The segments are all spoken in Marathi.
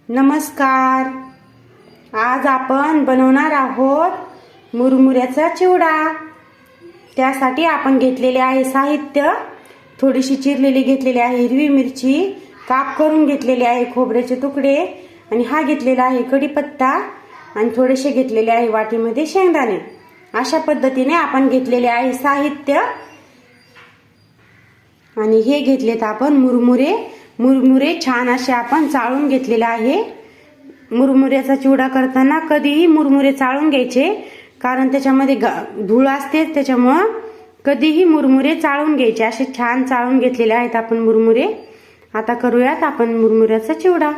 नमस्कार. आज आपण बनवणार आहोत मुरमुऱ्याचा चिवडा. त्यासाठी आपण घेतलेले आहे साहित्य. थोडीशी चिरलेली घेतलेली आहे हिरवी मिरची, काप करून घेतलेले आहे खोबऱ्याचे तुकडे, आणि हा घेतलेला आहे कढीपत्ता, आणि थोडेसे घेतलेले आहे वाटीमध्ये शेंगदाणे. अशा पद्धतीने आपण घेतलेले आहे साहित्य. आणि हे घेतलेत आपण मुरमुरे छान असे आपण चाळून घेतलेले आहे. मुरमुऱ्याचा चिवडा करताना कधीही मुरमुरे चाळून घ्यायचे, कारण त्याच्यामध्ये धूळ असते, त्याच्यामुळं कधीही मुरमुरे चाळून घ्यायचे. असे छान चाळून घेतलेले आहेत आपण मुरमुरे. आता करूयात आपण मुरमुऱ्याचा चिवडा.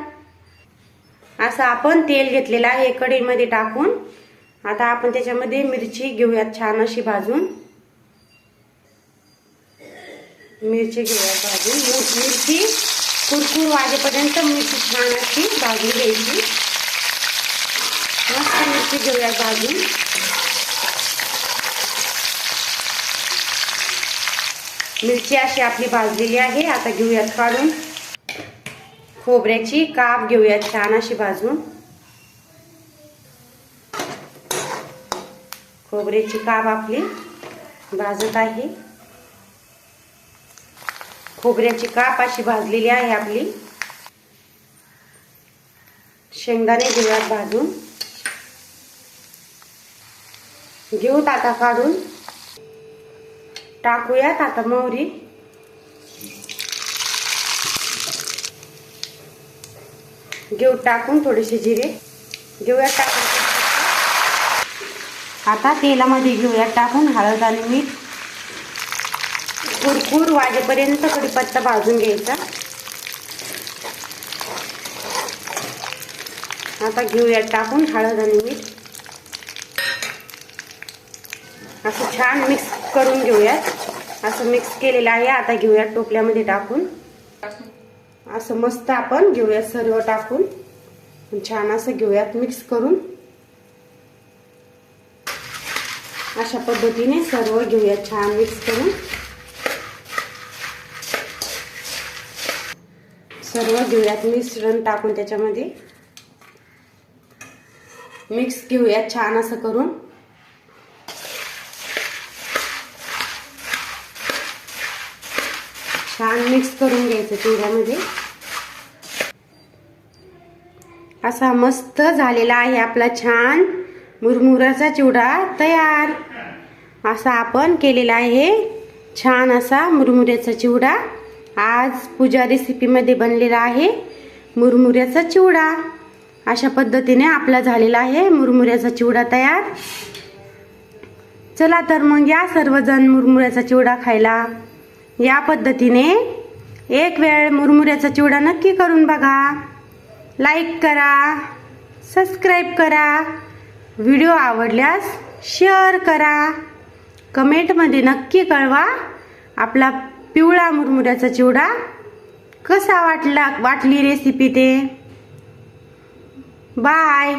असं आपण तेल घेतलेलं आहे कढईमध्ये टाकून. आता आपण त्याच्यामध्ये मिरची घेऊयात छान अशी भाजून. मिरची कुरकुर वाजेपर्यंत मिरची छान अशी भाजून घ्यायची. मस्त मिरची घेऊया भाजून. मिरची अशी आपली भाजलेली आहे. आता घेऊयात काढून. खोबऱ्याची काप घेऊयात छान अशी भाजून. खोबऱ्याची काप आपली भाजत आहे. खोबऱ्याची काप अशी भाजलेली आहे आपली. शेंगदाणे घेऊयात भाजून. घेऊत आता काढून. टाकूयात आता मोहरी. घेऊ टाकून थोडेसे जिरे घेऊयात टाकून. आता तेलामध्ये घेऊयात टाकून हळद आणि मीठ. कुरकुर वाजेपर्यंत कढीपत्ता भाजून घ्यायचा. आता घेऊयात टाकून हळद आणि मीठ. असं छान मिक्स करून घेऊयात. असं मिक्स केलेलं आहे. आता घेऊयात टोपल्यामध्ये टाकून. असं मस्त आपण घेऊयात सर्व टाकून. छान असं घेऊयात मिक्स करून. अशा पद्धतीने सर्व घेऊयात छान मिक्स करून. सर्व घेऊयात मिश्रण टाकून त्याच्यामध्ये मिक्स घेऊयात छान असं करून. छान मिक्स करून घ्यायचं चिवड्यामध्ये. असा मस्त झालेला आहे आपला छान मुरमुऱ्याचा चिवडा तयार. असा आपण केलेला आहे छान असा मुरमुऱ्याचा चिवडा. आज पूजा रेसिपीमध्ये बनलेला आहे मुरमुऱ्याचा चिवडा. अशा पद्धतीने आपला झालेला आहे मुरमुऱ्याचा चिवडा तयार. चला तर मग या सर्वजण मुरमुऱ्याचा चिवडा खायला. या पद्धतीने एक वेळ मुरमुऱ्याचा चिवडा नक्की करून बघा. लाईक करा, सबस्क्राईब करा. व्हिडिओ आवडल्यास शेअर करा. कमेंटमध्ये नक्की कळवा आपला पिवळा मुरमुऱ्याचा चिवडा कसा वाटली रेसिपी ते. बाय.